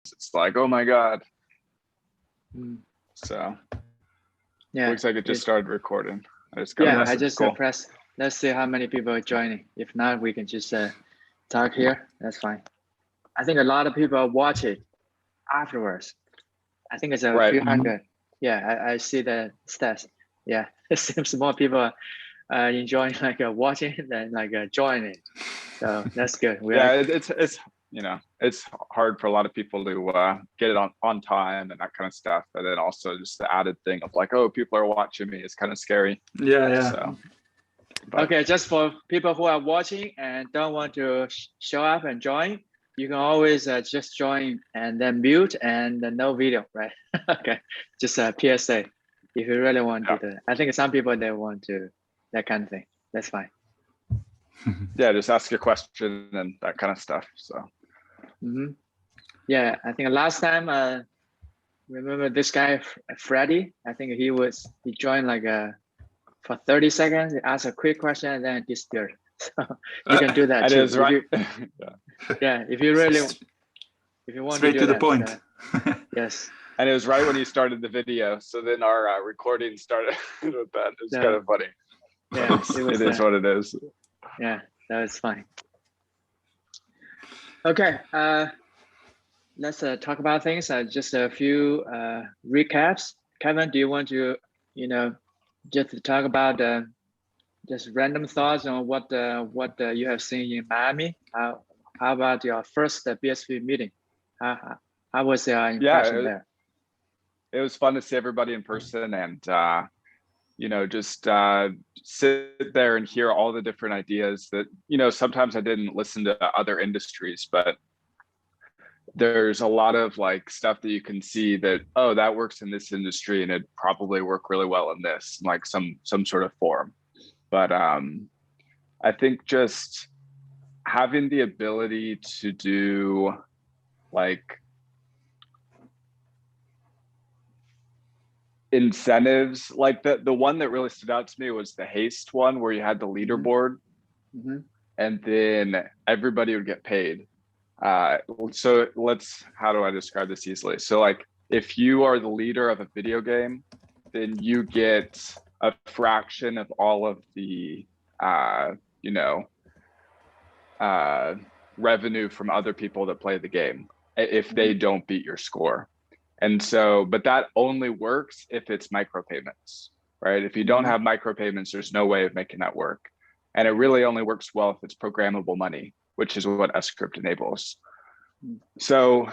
it's like, oh my God. Mm. So yeah, looks like it just started recording. I just cool. press. Let's see how many people are joining. If not, we can just talk here. That's fine. I think a lot of people watch it afterwards. I think it's a few hundred. Yeah, I see the stats. Yeah, it seems more people are enjoying like watching than like joining. So that's good. It's it's hard for a lot of people to get it on time and that kind of stuff. And then also just the added thing of like, oh, people are watching me. It's kind of scary. Yeah. So, okay, just for people who are watching and don't want to show up and join, you can always just join and then mute and no video, right? Okay, just a PSA if you really want to do that. I think some people, they want to, that kind of thing. That's fine. Yeah, just ask a question and that kind of stuff. So. Yeah, I think last time, remember this guy, Freddie? I think he joined like for 30 seconds, he asked a quick question and then disappeared. So you can do that too. Is right. Yeah, if you want straight to do the that, point. So, yes. And it was right when you started the video. So then our recording started with that. It's kind of funny. Yeah, it is what it is. Yeah, that was fine. Okay, let's talk about things. Just a few recaps. Kevin, do you want to, just talk about just random thoughts on what you have seen in Miami? How about your first BSV meeting? How was your impression there? It was fun to see everybody in person and just sit there and hear all the different ideas that, sometimes I didn't listen to other industries, but there's a lot of like stuff that you can see that, oh, that works in this industry and it'd probably work really well in this, like some sort of form. But I think just having the ability to do like incentives, like the one that really stood out to me was the haste one where you had the leaderboard and then everybody would get paid. So how do I describe this easily? So like if you are the leader of a video game, then you get a fraction of all of the revenue from other people that play the game if they don't beat your score. And so, but that only works if it's micropayments, right? If you don't have micropayments, there's no way of making that work. And it really only works well if it's programmable money, which is what sCrypt enables. So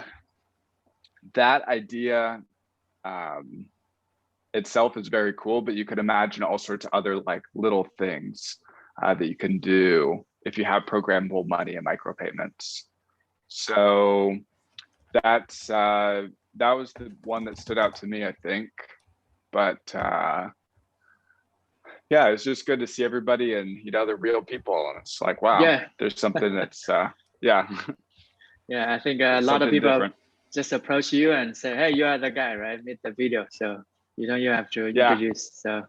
that idea itself is very cool, but you could imagine all sorts of other like little things that you can do if you have programmable money and micropayments. So that was the one that stood out to me, I think. But it's just good to see everybody and the real people. And it's like, wow, there's something that's Yeah, I think a lot of people just approach you and say, hey, you are the guy, right? Made the video. So you have to introduce. So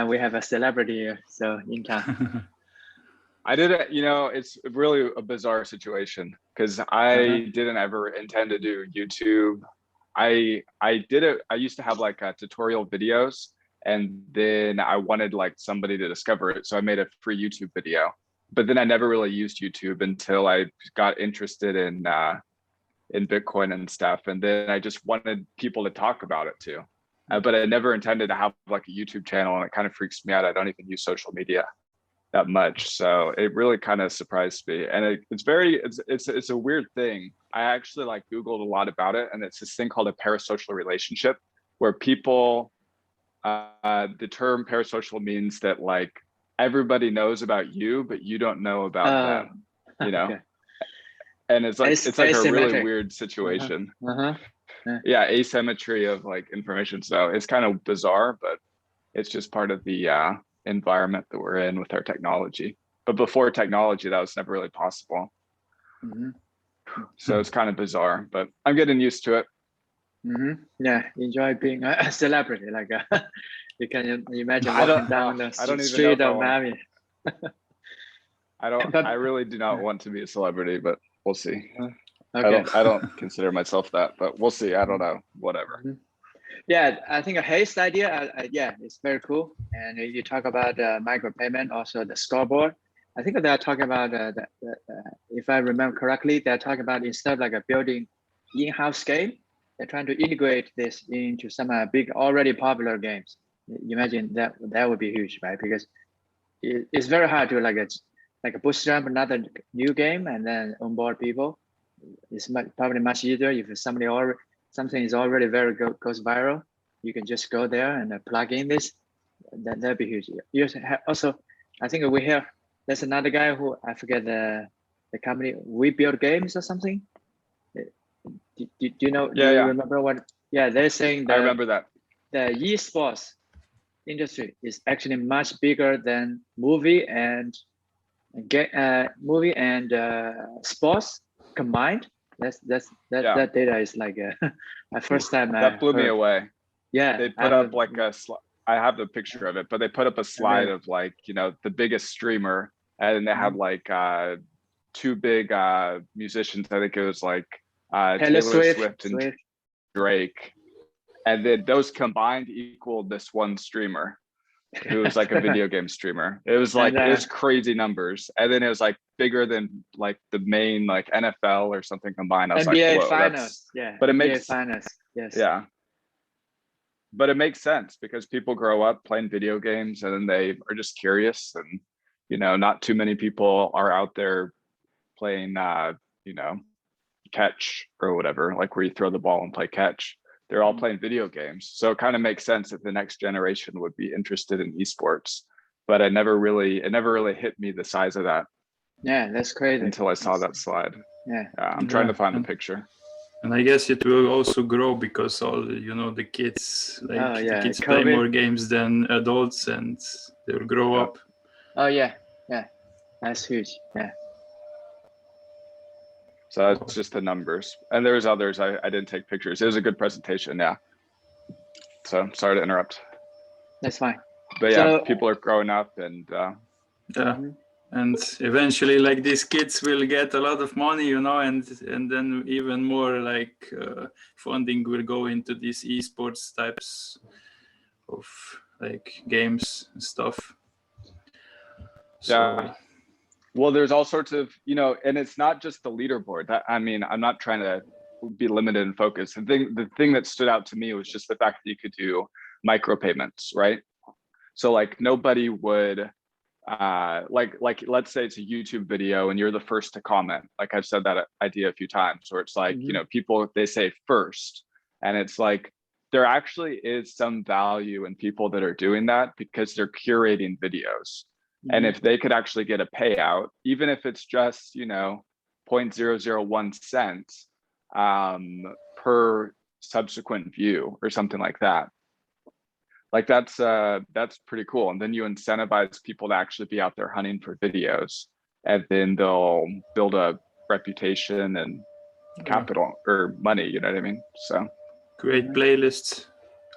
we have a celebrity here, so in town. I did it, it's really a bizarre situation because I didn't ever intend to do YouTube. I did it. I used to have like tutorial videos and then I wanted like somebody to discover it. So I made a free YouTube video, but then I never really used YouTube until I got interested in Bitcoin and stuff. And then I just wanted people to talk about it too. But I never intended to have like a YouTube channel, and it kind of freaks me out. I don't even use social media that much. So it really kind of surprised me. And it's a weird thing. I actually like Googled a lot about it, and it's this thing called a parasocial relationship where people, the term parasocial means that like everybody knows about you, but you don't know about them, Okay. And it's like a really weird situation. Yeah, asymmetry of like information. So it's kind of bizarre, but it's just part of the environment that we're in with our technology. But before technology, that was never really possible. So it's kind of bizarre, but I'm getting used to it. Yeah, enjoy being a celebrity. Like you can imagine walking down the street of Miami. I really do not want to be a celebrity, but we'll see. Okay. I don't consider myself that, but we'll see. I don't know. Whatever. Yeah, I think a haste idea, yeah, it's very cool. And you talk about micropayment, also the scoreboard. I think they're talking about, if I remember correctly, they're talking about instead of like a building in-house game, they're trying to integrate this into some big, already popular games. Imagine that would be huge, right? Because it's very hard to like a bootstrap another new game and then onboard people. It's probably much easier if something is already goes viral. You can just go there and plug in this. That'd be huge. Also, I think we have. There's another guy who I forget the company. We Build Games or something. Do you know? Yeah, do you remember what? Yeah, they're saying that I remember that. the esports industry is actually much bigger than movie and sports combined. That data is like my first time. That blew me away. Yeah, they put up like a I have the picture of it, but they put up a slide of like, you know, the biggest streamer, and they had like two big musicians. I think it was like Taylor Swift and Drake, and then those combined equaled this one streamer who was like a video game streamer. It was like it was crazy numbers, and then it was like bigger than like the main like NFL or something combined. I was NBA like, whoa, finals, but it NBA makes finals, yes, yeah. But it makes sense because people grow up playing video games and then they are just curious, and you know, not too many people are out there playing you know, catch or whatever, like where you throw the ball and play catch. They're all playing video games. So it kind of makes sense that the next generation would be interested in esports. But it never really hit me the size of that. Yeah, that's crazy. Until I saw that slide. Yeah. I'm trying to find the picture. And I guess it will also grow because all, you know, the kids the kids play more games than adults, and they will grow up. Oh yeah, that's huge. Yeah. So that's just the numbers, and there's others. I didn't take pictures. It was a good presentation. Yeah. So sorry to interrupt. That's fine. But yeah, people are growing up, and and eventually, like, these kids will get a lot of money, you know, and then even more like funding will go into these esports types of like games and stuff. Yeah. Well, there's all sorts of, you know, and it's not just the leaderboard. That, I mean, I'm not trying to be limited in focus. The thing that stood out to me was just the fact that you could do micropayments, right? So like nobody would like let's say it's a YouTube video and you're the first to comment. Like I've said that idea a few times, where it's like, you know, people, they say first, and it's like there actually is some value in people that are doing that because they're curating videos. And if they could actually get a payout, even if it's just, you know, 0.001 cents per subsequent view or something like that. Like that's pretty cool. And then you incentivize people to actually be out there hunting for videos, and then they'll build a reputation and capital or money, you know what I mean? So create playlists.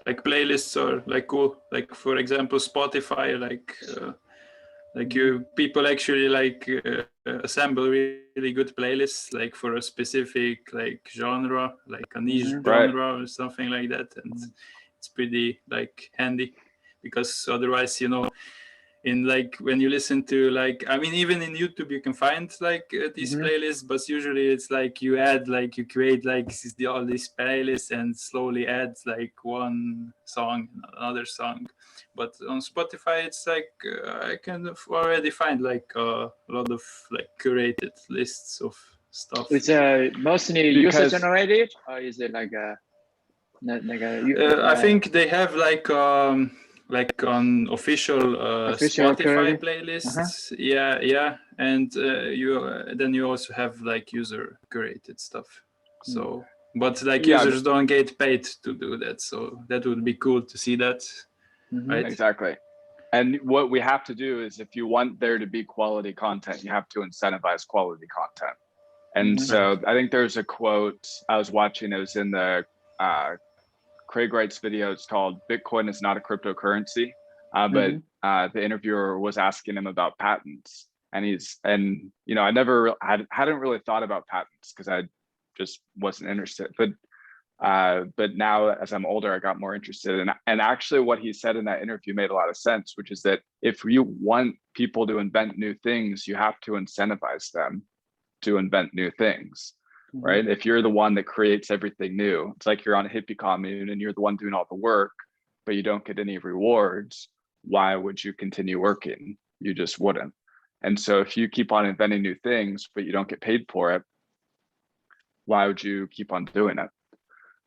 Like playlists are like cool. Like for example, Spotify, like people actually like assemble really good playlists, like for a specific like genre, like a niche genre or something like that, and it's pretty like handy, because otherwise, you know, in like when you listen to like, I mean, even in YouTube you can find like these playlists, but usually it's like you create like all these playlists and slowly add like one song, another song. But on Spotify it's like I can already find like a lot of like curated lists of stuff. It's mostly user generated, or is it like a I think they have like on official Spotify playlists. Yeah, and you also have like user curated stuff. So, but like users don't get paid to do that, so that would be cool to see that. Right? Exactly. And what we have to do is, if you want there to be quality content, you have to incentivize quality content. And so I think there's a quote I was watching. It was in the Craig Wright's video. It's called "Bitcoin is not a cryptocurrency," but the interviewer was asking him about patents, and you know, I hadn't really thought about patents because I just wasn't interested. But now as I'm older, I got more interested. And actually what he said in that interview made a lot of sense, which is that if you want people to invent new things, you have to incentivize them to invent new things, right? If you're the one that creates everything new, it's like you're on a hippie commune and you're the one doing all the work, but you don't get any rewards. Why would you continue working? You just wouldn't. And so if you keep on inventing new things, but you don't get paid for it, why would you keep on doing it?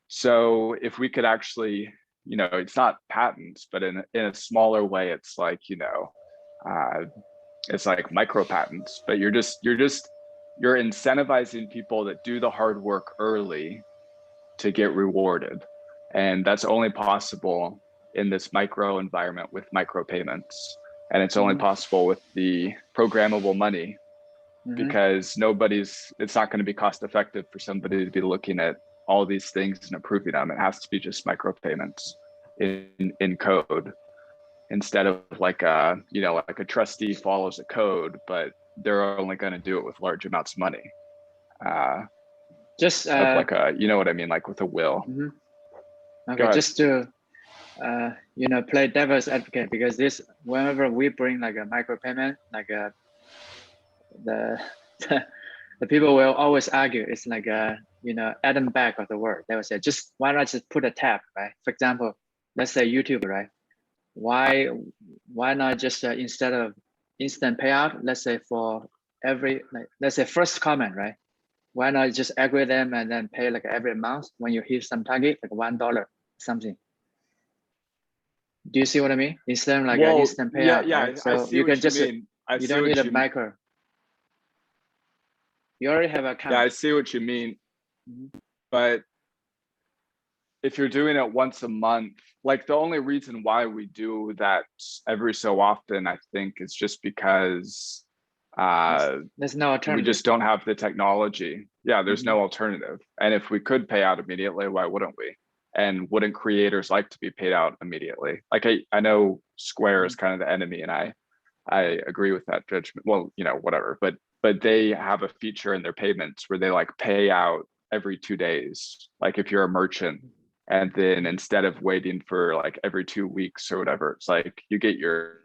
So if we could actually, it's not patents, but in a smaller way, it's like, it's like micro patents, but you're incentivizing people that do the hard work early to get rewarded. And that's only possible in this micro environment with micropayments. And it's only possible with the programmable money, because it's not going to be cost effective for somebody to be looking at all these things and approving them. It has to be just micropayments in code, instead of like a trustee follows a code, but they're only going to do it with large amounts of money. Just like you know what I mean, like with a will. Okay, just to play devil's advocate, because whenever we bring like a micropayment, like the people will always argue it's like add back of the word. They will say, why not just put a tab, right? For example, let's say YouTube, right? Why not just instead of instant payout, let's say for every, let's say first comment, right? Why not just aggregate them and then pay like every month when you hit some target, like $1 something? Do you see what I mean? Instead of like an instant payout. Yeah, right? So I see you can what just, you mean. you don't need a micro. You already have an account. Yeah, I see what you mean. But if you're doing it once a month, like the only reason why we do that every so often, I think, is just because there's no alternative. We just don't have the technology. Yeah, there's no alternative. And if we could pay out immediately, why wouldn't we? And wouldn't creators like to be paid out immediately? Like I know Square is kind of the enemy, and I agree with that judgment. Well, whatever. But they have a feature in their payments where they like pay out every 2 days. Like if you're a merchant, and then instead of waiting for like every 2 weeks or whatever, it's like you get your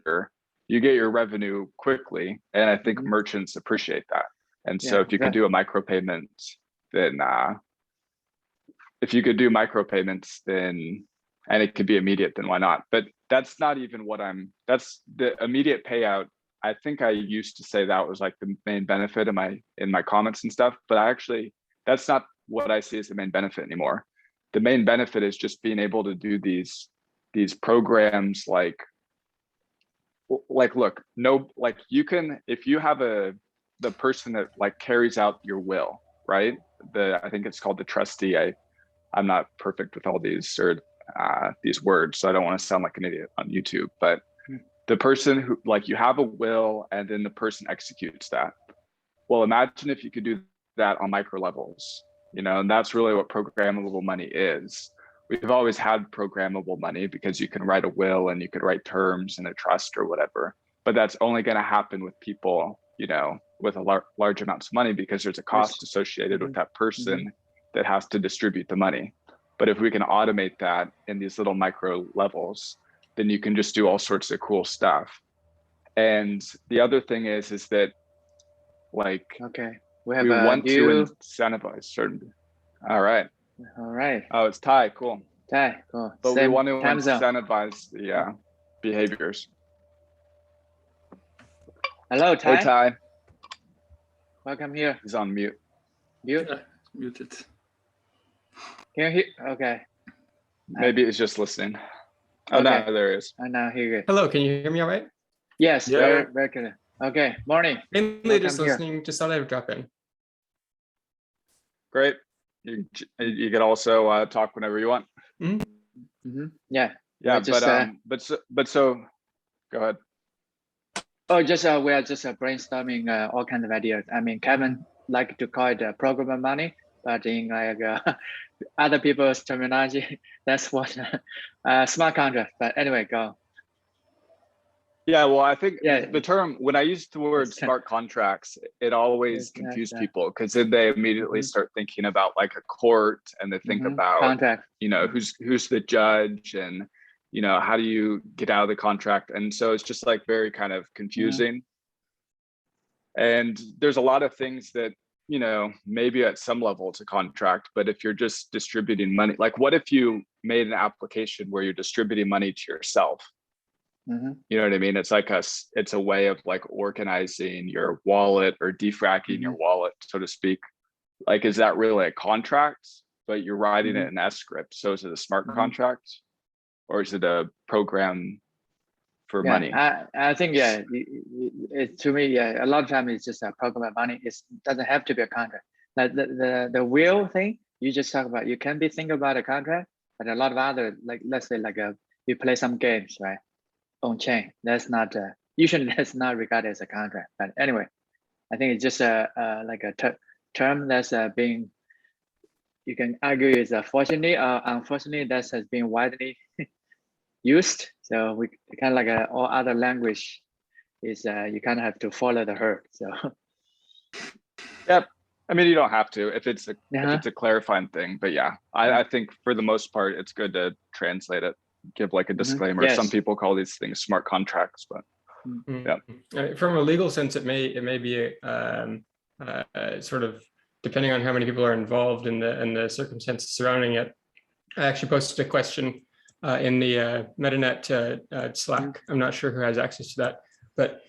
revenue quickly. And I think merchants appreciate that. And so if you could do a micropayment, then and it could be immediate, then why not? But that's not even that's the immediate payout. I think I used to say that was like the main benefit in my comments and stuff, but that's not what I see as the main benefit anymore. The main benefit is just being able to do these programs like look, you can, if you have the person that like carries out your will, right? I think it's called the trustee. I'm not perfect with all these words, so I don't want to sound like an idiot on YouTube, but the person who, like, you have a will and then the person executes that. Well, imagine if you could do that on micro levels, and that's really what programmable money is. We've always had programmable money because you can write a will and you could write terms in a trust or whatever, but that's only going to happen with people, with a large amounts of money, because there's a cost associated with that person that has to distribute the money. But if we can automate that in these little micro levels, then you can just do all sorts of cool stuff. And the other thing is that, like, we have want to incentivize certain. All right. Oh, it's Thai. Cool. Cool. But we want to incentivize the behaviors. Hello, Thai. Hey, Thai. Welcome here. He's on mute. Muted. Can you hear? Okay. Maybe it's just listening. Oh, no, there he is. And now here. Hello, can you hear me all right? Yes, very, very good. Okay, morning. Mainly just listening, just thought I would drop in. Great. You can also talk whenever you want. Yeah. Yeah, but so go ahead. Oh, we are just brainstorming all kinds of ideas. I mean, Kevin like to call it programmable money, but in like other people's terminology, that's what smart contract. But anyway, go. Yeah, well, I think Yeah. the term, when I use the word smart contracts, it always confused people, because then they immediately start thinking about like a court, and they think about contract. who's the judge, and how do you get out of the contract, and so it's just like very kind of confusing. And there's a lot of things that maybe at some level it's a contract, but if you're just distributing money, like what if you made an application where you're distributing money to yourself? You know what I mean? It's like it's a way of like organizing your wallet or defracking your wallet, so to speak. Like, is that really a contract? But you're writing it in sCrypt. So is it a smart contract, or is it a program for money? I think to me, a lot of times it's just a program of money. It doesn't have to be a contract. Like the real thing you just talk about, you can be thinking about a contract, but a lot of other, like let's say you play some games, right? On chain, that's not usually that's not regarded as a contract. But anyway, I think it's just like a term that's being, you can argue is fortunately or unfortunately that has been widely used. So we kind of like all other language is you kind of have to follow the herd. So yep. I mean, you don't have to if it's a clarifying thing, but yeah, I think for the most part it's good to translate it. Give like a disclaimer. Yes. Some people call these things smart contracts, but yeah. From a legal sense, it may be sort of depending on how many people are involved in the circumstances surrounding it. I actually posted a question in the MetaNet Slack. I'm not sure who has access to that, but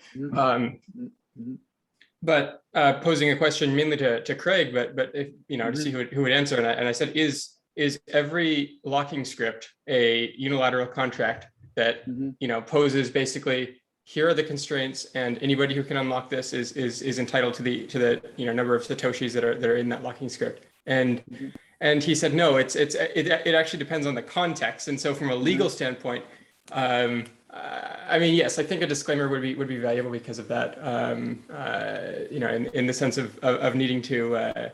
posing a question mainly to Craig, but if to see who would answer, and I said, is every locking script a unilateral contract that poses basically, here are the constraints, and anybody who can unlock this is entitled to the number of satoshis that are in that locking script? And he said no, it actually depends on the context. And so from a legal standpoint, I mean, yes, I think a disclaimer would be valuable because of that. In the sense of needing to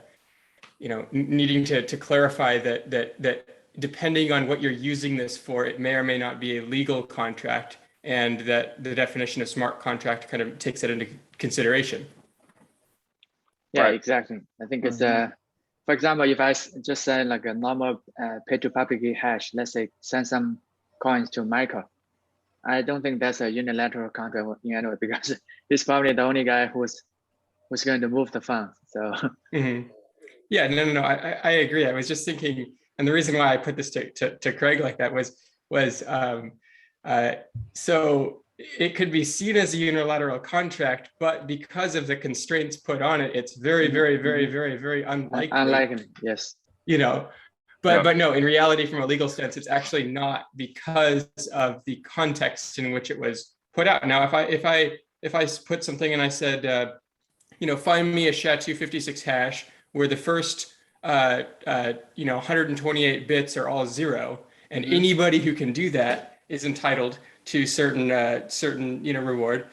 needing to clarify that depending on what you're using this for, it may or may not be a legal contract, and that the definition of smart contract kind of takes that into consideration. Yeah, right. Exactly. I think it's for example, if I just send like a normal pay to public key hash, let's say send some coins to Michael, I don't think that's a unilateral contract anyway, because he's probably the only guy who's going to move the funds. So. Yeah, no, I agree. I was just thinking, and the reason why I put this to Craig like that was so it could be seen as a unilateral contract, but because of the constraints put on it, it's very, very, very, very, very unlikely. Unlikely, yes. But no, in reality, from a legal stance, it's actually not, because of the context in which it was put out. Now, if I put something and I said, find me a SHA-256 hash where the first 128 bits are all 0, and anybody who can do that is entitled to certain reward.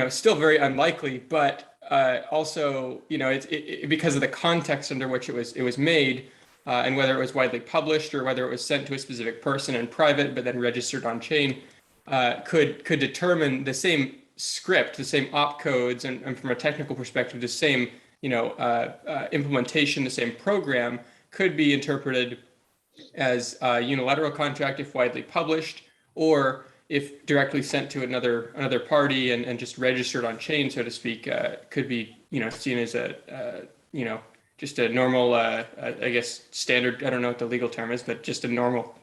Still very unlikely, but also it's because of the context under which it was made, and whether it was widely published or whether it was sent to a specific person in private but then registered on chain, could determine the same script, the same opcodes, and from a technical perspective, the same implementation, the same program could be interpreted as a unilateral contract if widely published, or if directly sent to another party and just registered on chain, so to speak, could be seen as a just a normal I guess standard, I don't know what the legal term is, but just a normal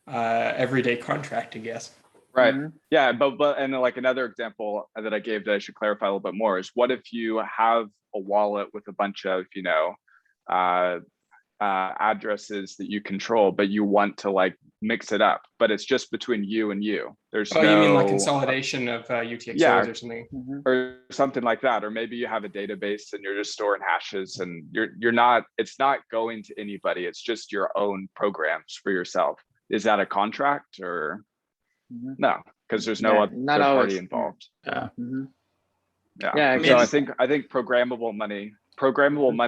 everyday contract, I guess. Right. Yeah, but and like another example that I gave that I should clarify a little bit more is, what if you have a wallet with a bunch of addresses that you control, but you want to like mix it up, but it's just between you and you. There's you mean like consolidation of UTXOs or something, or something like that, or maybe you have a database and you're just storing hashes, and it's not going to anybody. It's just your own programs for yourself. Is that a contract or? No, because there's no other party involved. Yeah. So I think programmable money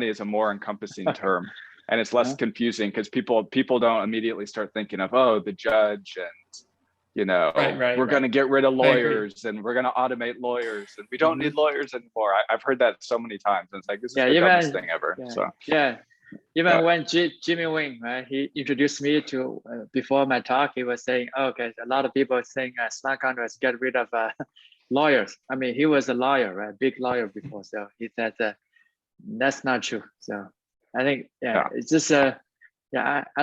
is a more encompassing term, and it's less confusing because people don't immediately start thinking of, oh, the judge you know, Right, we're going to get rid of I agree. lawyers and we're going to automate lawyers and we don't need lawyers anymore. I've heard that so many times. And it's like, this is the dumbest thing ever. Even when Jimmy Wing, right, he introduced me to, before my talk, he was saying, oh, okay, a lot of people saying smart contracts get rid of lawyers. I mean, he was a lawyer, right, big lawyer before. So he said that's not true. So I think, it's just, I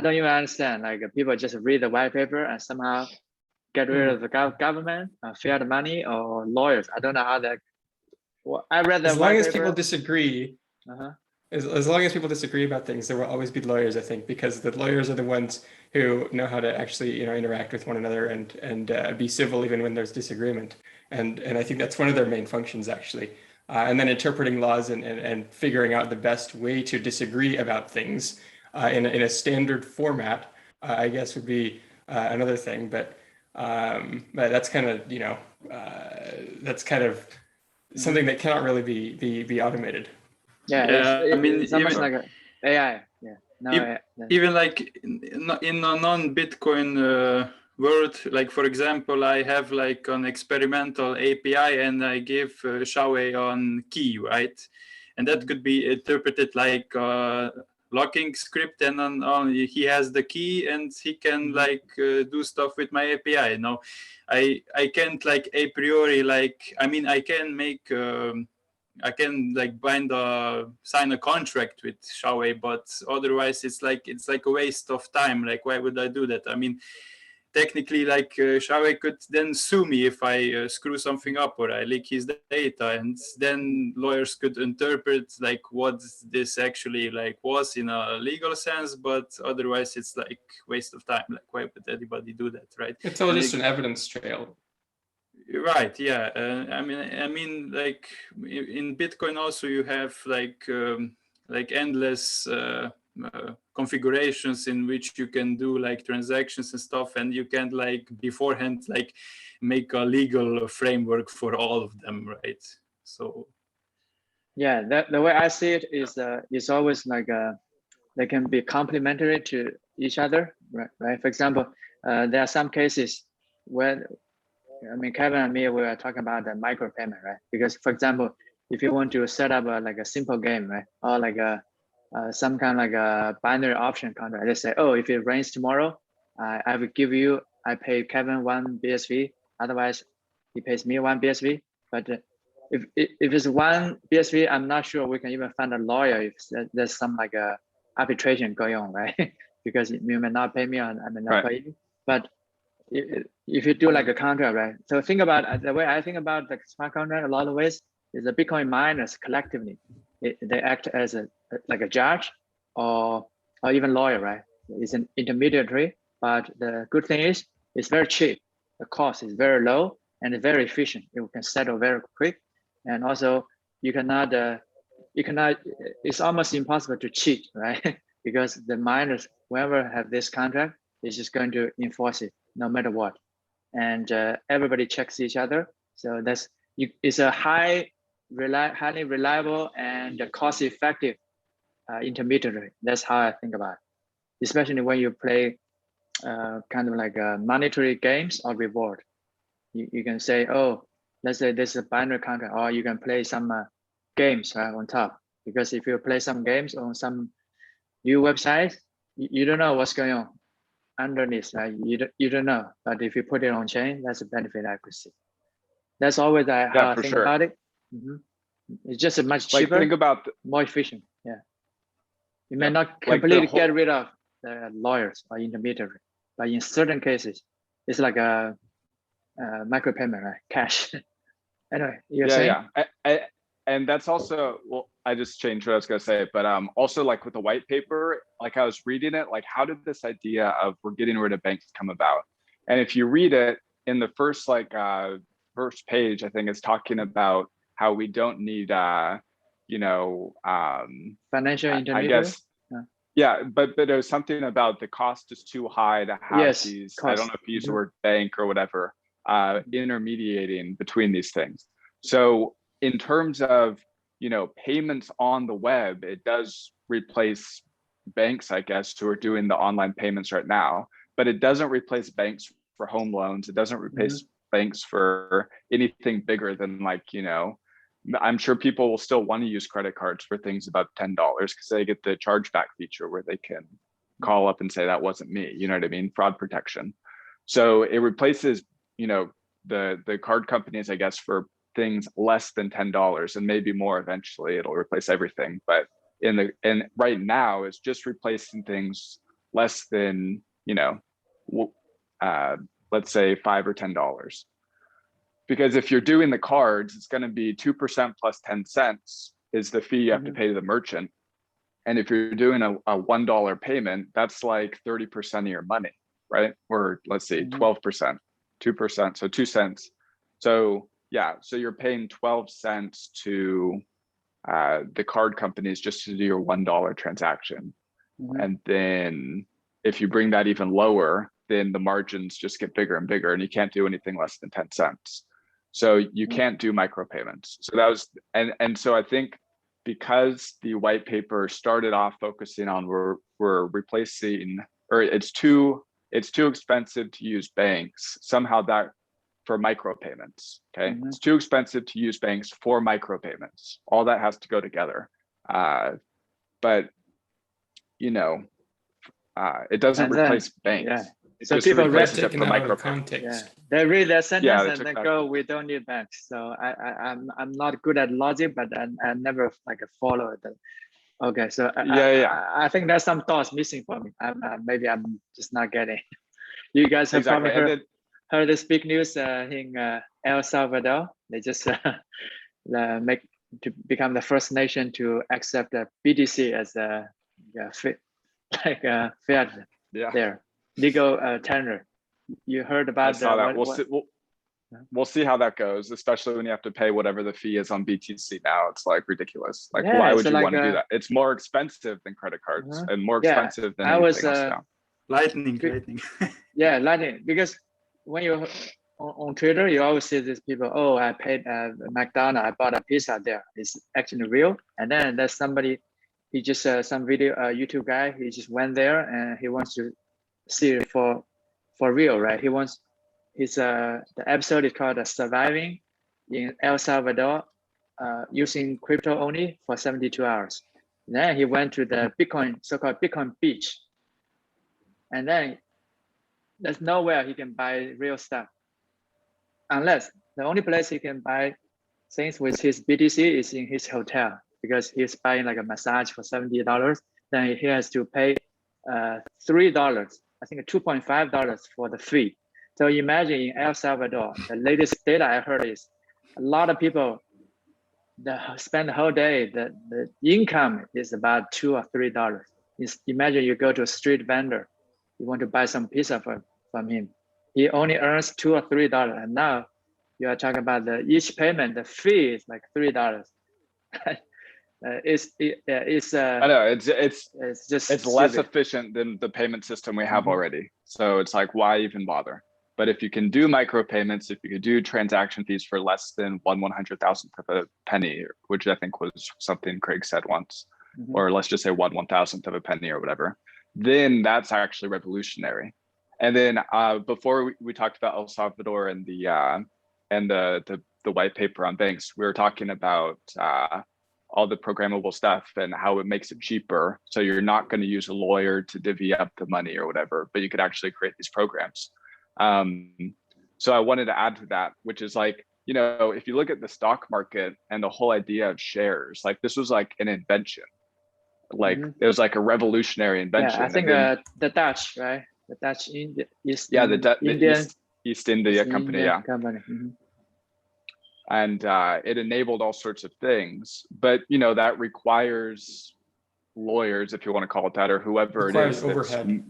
don't even understand. Like people just read the white paper and somehow get rid of the government, fiat money, or lawyers. I don't know how that. Well, I read that. As long as people disagree, Uh-huh. as long as people disagree about things, there will always be lawyers, I think, because the lawyers are the ones who know how to actually, you know, interact with one another and be civil even when there's disagreement. And I think that's one of their main functions, actually. And then interpreting laws and figuring out the best way to disagree about things in a standard format, I guess, would be another thing. But that's kind of, you know, that's kind of something that cannot really be automated. I mean, it's almost like AI. Even like in a non-Bitcoin world, like for example, I have like an experimental API and I give Xiaowei on key, right? And that could be interpreted like locking script, and he has the key and he can like do stuff with my API. No, I can't like a priori, like, I mean, I can make I can like sign a contract with Xiaowei, but otherwise it's like a waste of time. Like, why would I do that? I mean, technically, like Xiaowei could then sue me if I screw something up or I leak his data, and then lawyers could interpret like what this actually like was in a legal sense. But otherwise, it's like waste of time. Like, why would anybody do that, right? It's all just an evidence trail. Right. Yeah. I mean, like in Bitcoin also you have like endless configurations in which you can do like transactions and stuff, and you can like beforehand like make a legal framework for all of them, right? So. Yeah, the way I see it is, it's always like they can be complementary to each other, right? For example, there are some cases where, I mean, Kevin and me, we are talking about the micropayment, right? Because, for example, if you want to set up like a simple game, right, or like some kind of like a binary option contract, let's say, oh, if it rains tomorrow, I will give you, I pay Kevin 1 BSV, otherwise he pays me 1 BSV. But if it's 1 BSV, I'm not sure we can even find a lawyer if there's some like a arbitration going on, right? Because you may not pay me and I may not pay you. But if you do like a contract, right? So think about the way I think about the smart contract. A lot of ways is the Bitcoin miners collectively, they act as like a judge or even lawyer, right? It's an intermediary, but the good thing is it's very cheap. The cost is very low and it's very efficient. You can settle very quick, and also you cannot. It's almost impossible to cheat, right? Because the miners, whoever have this contract, is just going to enforce it no matter what, and everybody checks each other. So it's a highly reliable and cost-effective intermediary. That's how I think about it, especially when you play kind of like monetary games or reward. You can say, oh, let's say this is a binary contract, or you can play some games on top. Because if you play some games on some new websites, you don't know what's going on underneath, right? You don't know. But if you put it on chain, that's a benefit I could see. That's always how I think about it. It's just a much cheaper, think about more efficient. Yeah, you may not completely get rid of the lawyers or intermediary, but in certain cases, it's like a micropayment, right? Cash. Anyway, you're saying? And that's also, well, I just changed what I was gonna say, but also like with the white paper, like I was reading it, like how did this idea of we're getting rid of banks come about? And if you read it in the first first page, I think it's talking about how we don't need financial intermediary. I guess. Yeah, but it was something about the cost is too high to have these. Cost. I don't know if you use the word bank or whatever, intermediating between these things. So in terms of payments on the web, it does replace banks, I guess, who are doing the online payments right now, but it doesn't replace banks for home loans. It doesn't replace banks for anything bigger than like, you know, I'm sure people will still want to use credit cards for things above $10 because they get the chargeback feature where they can call up and say that wasn't me. You know what I mean? Fraud protection. So it replaces, you know, the card companies, I guess, for things less than $10 and maybe more eventually. It'll replace everything. But and right now it's just replacing things less than, you know, let's say $5 or $10. Because if you're doing the cards, it's going to be 2% plus 10 cents is the fee you have to pay to the merchant. And if you're doing a $1 payment, that's like 30% of your money, right? Or let's say 12%, 2%, so 2 cents. So yeah, so you're paying 12 cents to the card companies just to do your $1 transaction. And then if you bring that even lower, then the margins just get bigger and bigger and you can't do anything less than 10 cents. So you can't do micropayments. So that was, and so I think because the white paper started off focusing on we're replacing, or it's too expensive to use banks, somehow that for micropayments, okay? It's too expensive to use banks for micropayments. All that has to go together. But, you know, it doesn't replace banks. Yeah. It So just people replaces it taken for out of micropayments. context. They read that sentence Yeah, and then go, we don't need banks. So I'm not good at logic, but I never like follow it. Okay, so I think there's some thoughts missing for me. Maybe I'm just not getting. You guys have probably heard this big news in El Salvador. They just make to become the first nation to accept the BTC as a fiat there, legal tender. You heard about I saw that. We'll see how that goes, especially when you have to pay whatever the fee is on BTC now. It's like ridiculous. Like, why would you want to do that? It's more expensive than credit cards and more expensive than anything else now. Lightning. Yeah, Lightning. Because when you're on Twitter, you always see these people, oh, I paid McDonald's, I bought a pizza there. It's actually real. And then there's somebody, he just, some video, YouTube guy, he just went there and he wants to see it for real, right? He wants, the episode is called Surviving in El Salvador using crypto only for 72 hours. And then he went to the Bitcoin, so-called Bitcoin beach. And then there's nowhere he can buy real stuff. Unless the only place he can buy things with his BTC is in his hotel, because he's buying like a massage for $70. Then he has to pay $3, I think $2.5 for the fee. So imagine in El Salvador, the latest data I heard is a lot of people spend the whole day, the income is about $2 or $3. Imagine you go to a street vendor, you want to buy some pizza from him. He only earns $2 or $3. And now you are talking about each payment, the fee is like $3. I know it's less efficient than the payment system we have already. So it's like, why even bother? But if you can do micropayments, if you could do transaction fees for less than 1/100,000th of a penny, which I think was something Craig said once, or let's just say 1/1000th of a penny or whatever, then that's actually revolutionary. And then before we talked about El Salvador and the white paper on banks, we were talking about all the programmable stuff and how it makes it cheaper. So you're not going to use a lawyer to divvy up the money or whatever, but you could actually create these programs. So I wanted to add to that, which is like, you know, if you look at the stock market and the whole idea of shares, like this was like an invention. Like it was like a revolutionary invention. Yeah, I think the Dutch, right? The Dutch East East India Company, yeah. And it enabled all sorts of things, but you know that requires lawyers, if you want to call it that, or whoever it is. Overhead.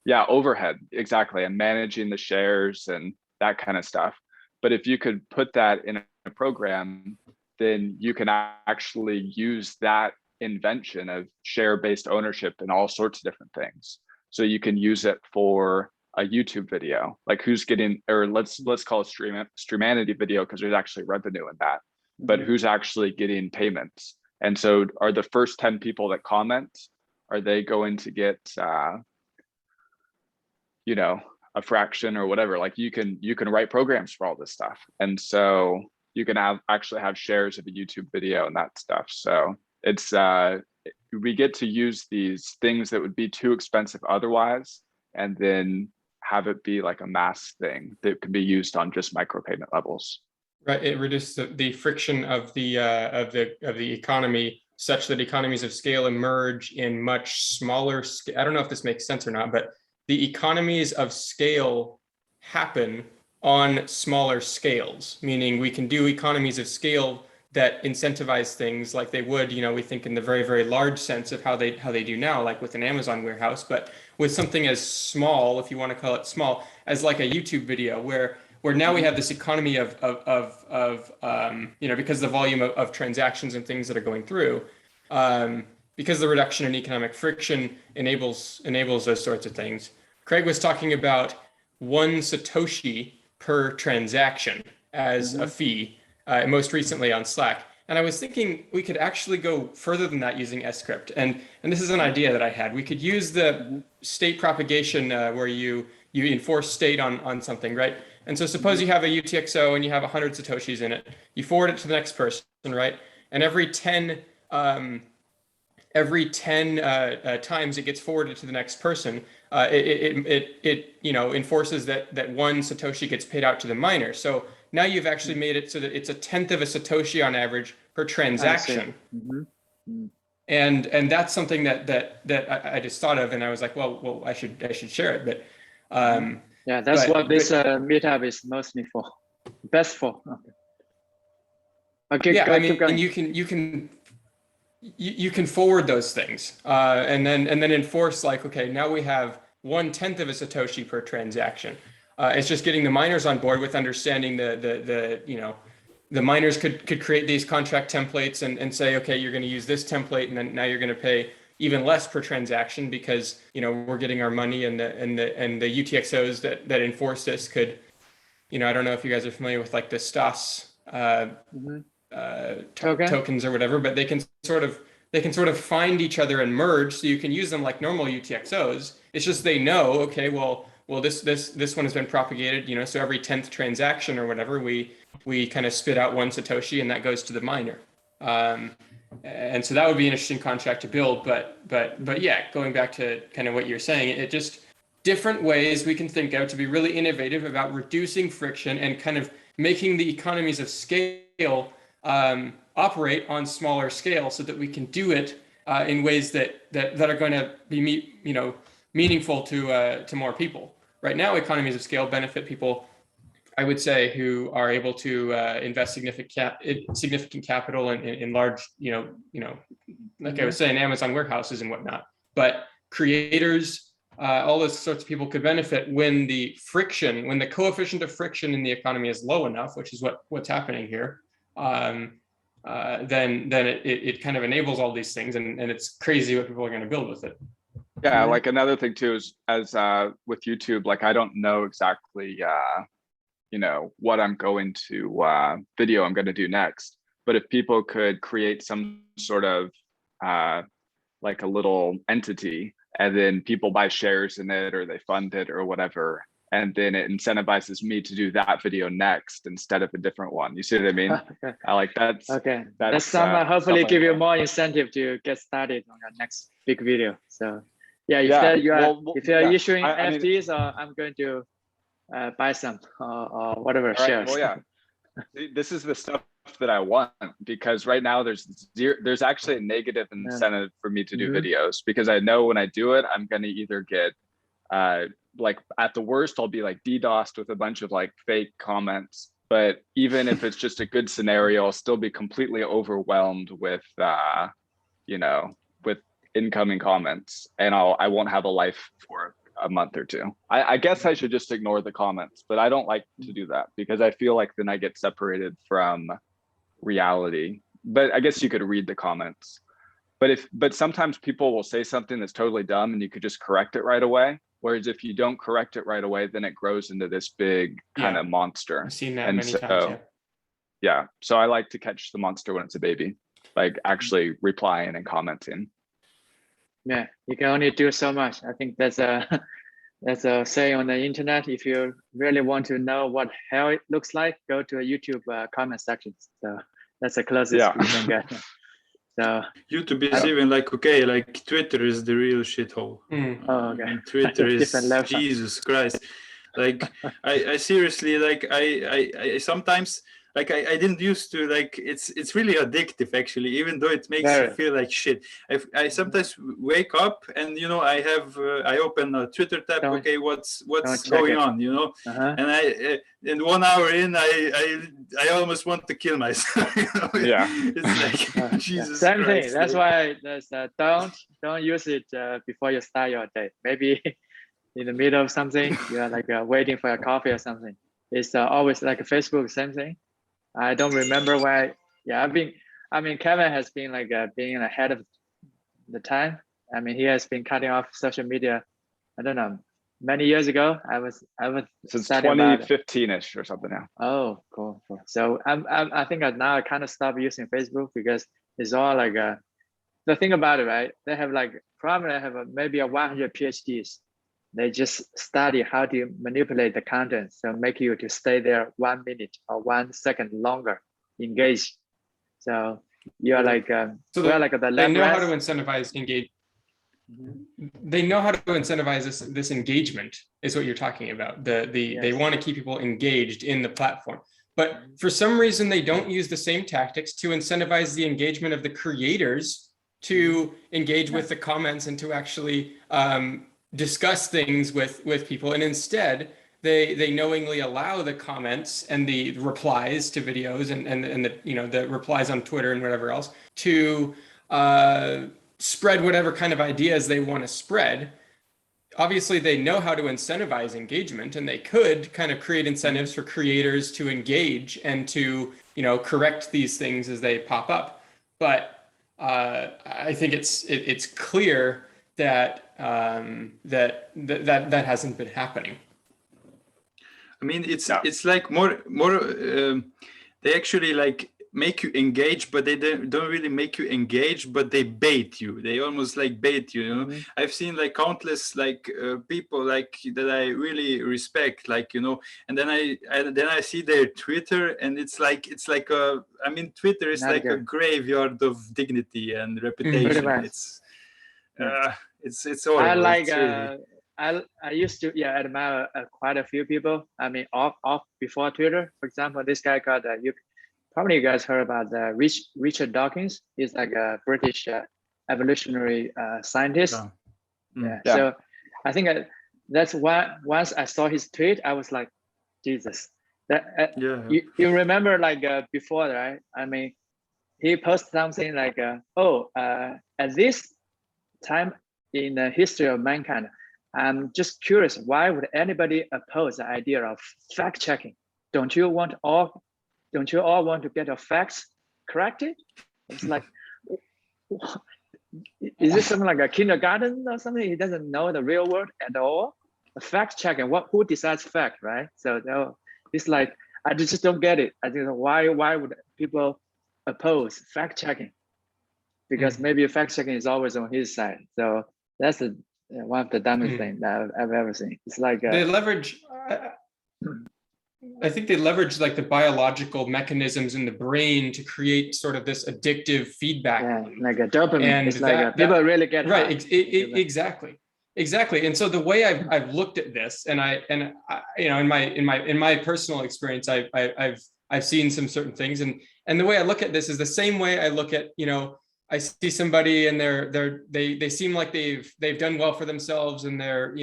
Yeah, overhead, exactly, and managing the shares and that kind of stuff. But if you could put that in a program, then you can actually use that invention of share-based ownership in all sorts of different things. So you can use it for a YouTube video, like who's getting, or let's call it streamanity video, because there's actually revenue in that, but who's actually getting payments. And so are the first 10 people that comment, are they going to get, you know, a fraction or whatever. Like you can write programs for all this stuff, and so you can actually have shares of a YouTube video and that stuff. So it's we get to use these things that would be too expensive otherwise, and then have it be like a mass thing that can be used on just micropayment levels. Right. It reduces the friction of the economy, such that economies of scale emerge in much smaller scale. I don't know if this makes sense or not, but the economies of scale happen on smaller scales, meaning we can do economies of scale that incentivize things like they would, we think in the very, very large sense of how they do now, like with an Amazon warehouse, but with something as small, if you want to call it small, as like a YouTube video, where now we have this economy of because the volume of transactions and things that are going through, because the reduction in economic friction enables those sorts of things. Craig was talking about 1 Satoshi per transaction as a fee, most recently on Slack. And I was thinking we could actually go further than that using sCrypt. And this is an idea that I had. We could use the state propagation where you enforce state on something, right? And so suppose you have a UTXO and you have 100 Satoshis in it. You forward it to the next person, right? And every 10 times it gets forwarded to the next person, it enforces that 1 Satoshi gets paid out to the miner. So now you've actually made it so that it's 1/10 of a Satoshi on average per transaction. And that's something that I just thought of, and I was like, well, I should share it. But yeah, that's what this meetup is mostly for, best for. Okay. Yeah, go, I mean, and you can forward those things, and then enforce like, okay, now we have 1/10 of a Satoshi per transaction. It's just getting the miners on board with understanding the miners could create these contract templates and say, okay, you're going to use this template, and then now you're going to pay even less per transaction because we're getting our money, and the UTXOs that enforce this could, I don't know if you guys are familiar with like the STAS tokens or whatever, but they can sort of find each other and merge, so you can use them like normal UTXOs. It's just they know, okay, well this one has been propagated, so every 10th transaction or whatever, we kind of spit out 1 Satoshi, and that goes to the miner. And so that would be an interesting contract to build. But yeah, going back to kind of what you're saying, it just different ways we can think of to be really innovative about reducing friction and kind of making the economies of scale operate on smaller scale, so that we can do it in ways that are going to be meaningful to more people. Right now, economies of scale benefit people, I would say, who are able to invest significant capital in large, like I was saying, Amazon warehouses and whatnot. But creators, all those sorts of people could benefit when the coefficient of friction in the economy is low enough, which is what's happening here. Then it kind of enables all these things, and it's crazy what people are going to build with it. Yeah, like another thing too is, as with YouTube, like I don't know exactly what I'm going to video I'm going to do next, but if people could create some sort of like a little entity, and then people buy shares in it or they fund it or whatever, and then it incentivizes me to do that video next instead of a different one. You see what I mean? Okay. I like that. Okay, that's some hopefully give you more incentive to get started on your next big video. So yeah, if you're issuing NFTs, or I'm going to buy some or whatever shares. Well, yeah, this is the stuff that I want, because right now there's actually a negative incentive for me to do videos, because I know when I do it, I'm going to either get like at the worst, I'll be like DDoSed with a bunch of like fake comments. But even if it's just a good scenario, I'll still be completely overwhelmed with with incoming comments, and I won't have a life for a month or two. I guess I should just ignore the comments, but I don't like to do that, because I feel like then I get separated from reality. But I guess you could read the comments. But sometimes people will say something that's totally dumb, and you could just correct it right away. Whereas if you don't correct it right away, then it grows into this big kind of monster. I've seen that many times. Yeah. So I like to catch the monster when it's a baby, like actually replying and commenting. Yeah, you can only do so much. I think that's That's a saying on the internet. If you really want to know what hell it looks like, go to a YouTube comment section. So that's the closest you can get. So YouTube is even like, okay, like Twitter is the real shithole. Oh, okay. Twitter is Different level. Jesus Christ. Like I seriously, like I sometimes, like I didn't used to, like it's really addictive actually, even though it makes you feel like shit. I sometimes wake up and I have I open a Twitter tab. Okay, what's going on, and I in 1 hour in I almost want to kill myself. Yeah, it's like Jesus Same Christ. thing. That's why there's don't use it before you start your day. Maybe in the middle of something, you're like waiting for a coffee or something. It's always like Facebook, same thing. I don't remember why. Yeah, Kevin has been like being ahead of the time. I mean, he has been cutting off social media. I don't know, many years ago. I was since 2015ish or something now. Oh, cool. So I think now I kind of stopped using Facebook because it's all like the thing about it, right? They have like probably have maybe 100 PhDs. They just study how to manipulate the content, so make you to stay there 1 minute or 1 second longer, engaged. So you're like like the they know how to incentivize engagement. They know how to incentivize this engagement is what you're talking about. They want to keep people engaged in the platform, but for some reason they don't use the same tactics to incentivize the engagement of the creators to engage with the comments and to actually discuss things with people, and instead they knowingly allow the comments and the replies to videos and the replies on Twitter and whatever else to spread whatever kind of ideas they want to spread. Obviously they know how to incentivize engagement, and they could kind of create incentives for creators to engage and to correct these things as they pop up, but I think it's clear that that hasn't been happening. I mean, it's like more they actually like make you engage, but they don't really make you engage, but they bait you. They almost like bait you. I've seen like countless like people like that I really respect, like and then I see their Twitter, and it's like Twitter is like a graveyard of dignity and reputation. It's horrible. I like I used to admire quite a few people. I mean, off before Twitter, for example, this guy called probably you guys heard about Richard Dawkins. He's like a British evolutionary scientist. So I think that's why once I saw his tweet, I was like, Jesus. You remember like before, right? I mean, he posted something like, at this time in the history of mankind, I'm just curious, why would anybody oppose the idea of fact checking? Don't you all want to get your facts corrected? It's like, is this something like a kindergarten or something? He doesn't know the real world at all. Fact checking, who decides fact, right? So it's like, I just don't get it. I think why would people oppose fact checking? Because maybe fact checking is always on his side. So that's one of the dumbest things that I've ever seen. It's like they leverage. I think they leverage like the biological mechanisms in the brain to create sort of this addictive feedback. Like a dopamine. And it's like people really get right. Exactly. And so the way I've looked at this, and I in my personal experience, I've seen some certain things, and the way I look at this is the same way I look at I see somebody and they seem like they've done well for themselves, and they're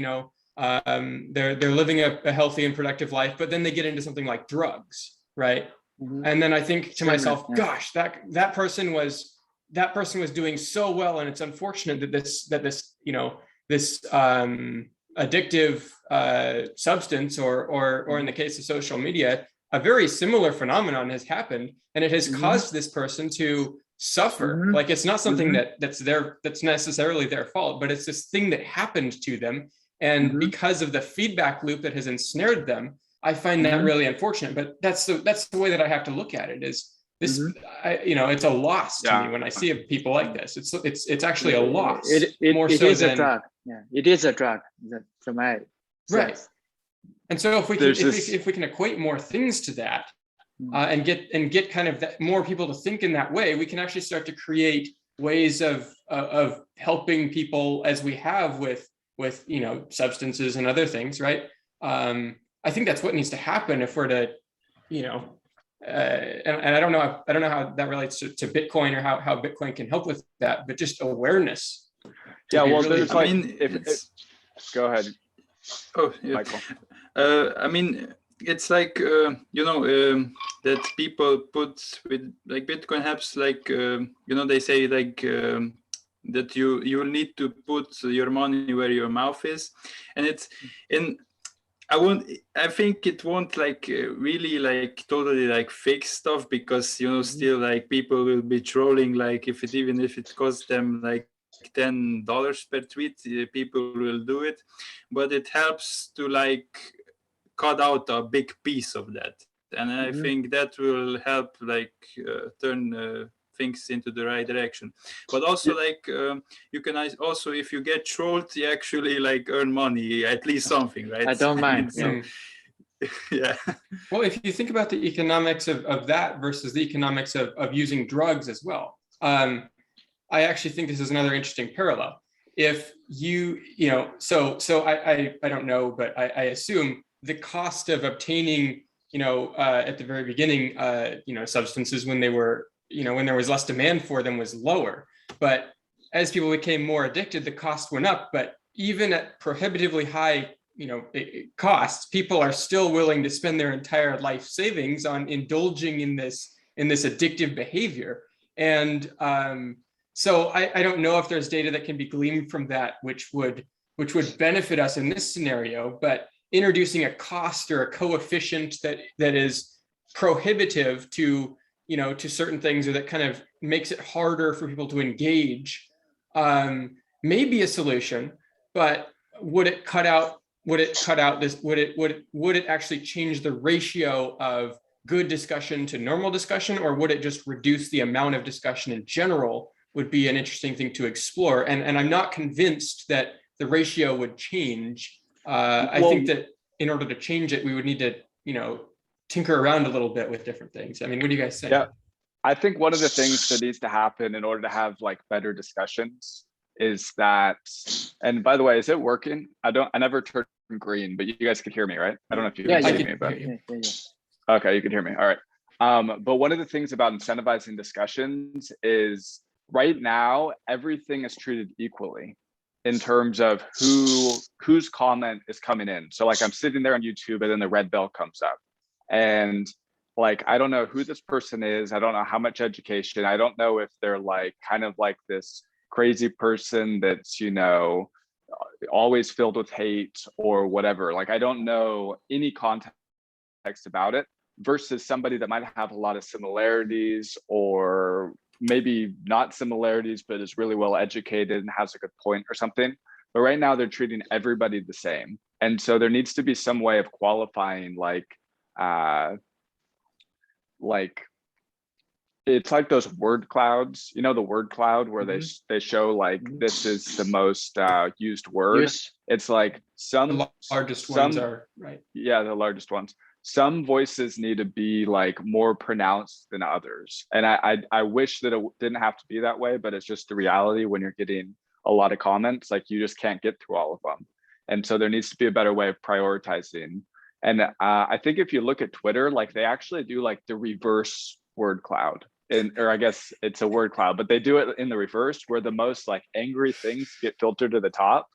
living a healthy and productive life, but then they get into something like drugs, right? And then I think to myself, gosh, that person was doing so well, and it's unfortunate that this addictive substance, or in the case of social media, a very similar phenomenon has happened, and it has caused this person to suffer. Like, it's not something that's necessarily their fault, but it's this thing that happened to them. And because of the feedback loop that has ensnared them, I find that really unfortunate. But that's the way that I have to look at it. Is this, it's a loss to me when I see people like this. It's actually a loss. It is a drug. Yeah, it is a drug. Right. sense. And so if we can, There's this- if we can equate more things to that, and get kind of more people to think in that way, we can actually start to create ways of helping people, as we have with substances and other things, right? I think that's what needs to happen if we're to, and I don't know how that relates to Bitcoin or how Bitcoin can help with that, but just awareness. Yeah, well, really, there's like, go ahead, Oh, yeah. Michael. I mean, it's like that people put with like Bitcoin helps, like they say like that you need to put your money where your mouth is, and it's in. I think it won't like really like totally like fix stuff, because still like people will be trolling, like even if it costs them like $10 per tweet, people will do it, but it helps to like cut out a big piece of that, and I think that will help like turn things into the right direction. But also like you can also, if you get trolled, you actually like earn money, at least something, right? I don't mind. So, yeah. Well, if you think about the economics of that versus the economics of using drugs as well, I actually think this is another interesting parallel. If I don't know, but I assume the cost of obtaining, at the very beginning, substances when they were, when there was less demand for them, was lower. But as people became more addicted, the cost went up. But even at prohibitively high, costs, people are still willing to spend their entire life savings on indulging in this addictive behavior. And so I don't know if there's data that can be gleaned from that, which would benefit us in this scenario. But introducing a cost or a coefficient that is prohibitive to certain things, or that kind of makes it harder for people to engage, may be a solution. But would it actually change the ratio of good discussion to normal discussion, or would it just reduce the amount of discussion in general? Would be an interesting thing to explore. And I'm not convinced that the ratio would change. I think that in order to change it, we would need to, tinker around a little bit with different things. I mean, what do you guys think? Yeah, I think one of the things that needs to happen in order to have like better discussions is that, and by the way, is it working? I never turned green, but you guys can hear me, right? I don't know if you can see me, but okay, you can hear me. All right. But one of the things about incentivizing discussions is right now, everything is treated equally in terms of whose comment is coming in. So like I'm sitting there on YouTube and then the red bell comes up. And like, I don't know who this person is. I don't know how much education. I don't know if they're like kind of like this crazy person that's, always filled with hate or whatever. Like, I don't know any context about it versus somebody that might have a lot of similarities, or maybe not similarities, but is really well educated and has a good point or something. But right now they're treating everybody the same. And so there needs to be some way of qualifying, like it's like those word clouds, the word cloud where they show like this is the most used word. Yes. It's like The largest ones are, right? Yeah, the largest ones. Some voices need to be like more pronounced than others. And I wish that it didn't have to be that way, but it's just the reality when you're getting a lot of comments, like you just can't get through all of them. And so there needs to be a better way of prioritizing. And I think if you look at Twitter, like they actually do like the reverse word cloud. Or I guess it's a word cloud, but they do it in the reverse, where the most like angry things get filtered to the top.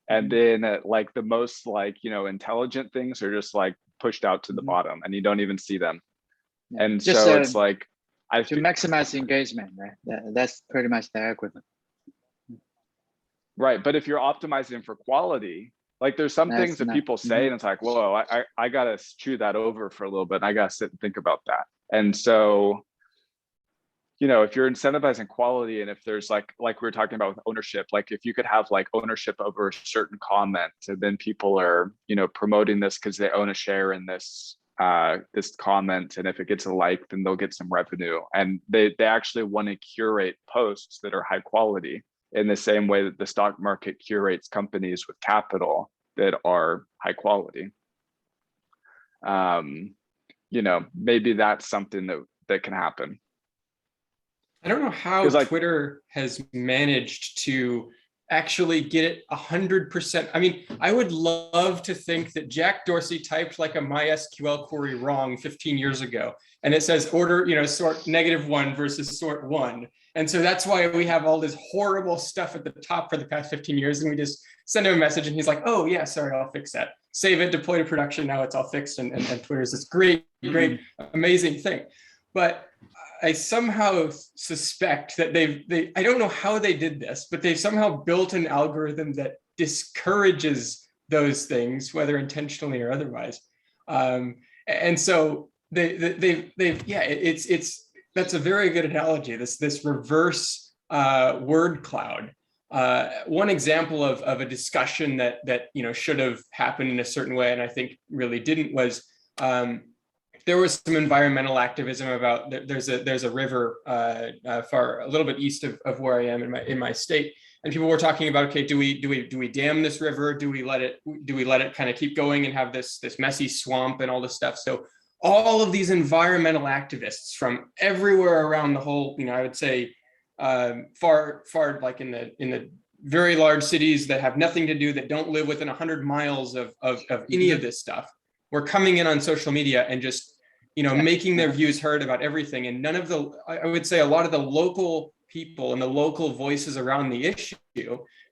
And then like the most like, intelligent things are just like pushed out to the bottom, and you don't even see them. And just, so it's like, to maximize engagement, right? That's pretty much the algorithm. Right, but if you're optimizing for quality, like there's some things that people say and it's like, whoa, I gotta chew that over for a little bit, and I gotta sit and think about that. And so, if you're incentivizing quality, and if there's like we were talking about with ownership, like if you could have like ownership over a certain comment, and then people are, promoting this because they own a share in this this comment, and if it gets a like, then they'll get some revenue. And they actually want to curate posts that are high quality in the same way that the stock market curates companies with capital. that are high quality. Maybe that's something that can happen. I don't know how Twitter has managed to actually get it 100%. I mean, I would love to think that Jack Dorsey typed like a MySQL query wrong 15 years ago, and it says order, sort -1 versus sort 1. And so that's why we have all this horrible stuff at the top for the past 15 years. And we just send him a message and he's like, oh yeah, sorry, I'll fix that. Save it, deploy to production. Now it's all fixed. And Twitter's this great, amazing thing. But I somehow suspect that I don't know how they did this, but they've somehow built an algorithm that discourages those things, whether intentionally or otherwise. And so that's a very good analogy. This reverse word cloud. One example of a discussion that should have happened in a certain way, and I think really didn't, was there was some environmental activism about there's a river far a little bit east of where I am in my state, and people were talking about, okay, do we dam this river? Do we let it kind of keep going and have this messy swamp and all this stuff? So all of these environmental activists from everywhere around the whole, I would say far like in the very large cities that have nothing to do, that don't live within 100 miles of any of this stuff, were coming in on social media and just making their views heard about everything. And I would say a lot of the local people and the local voices around the issue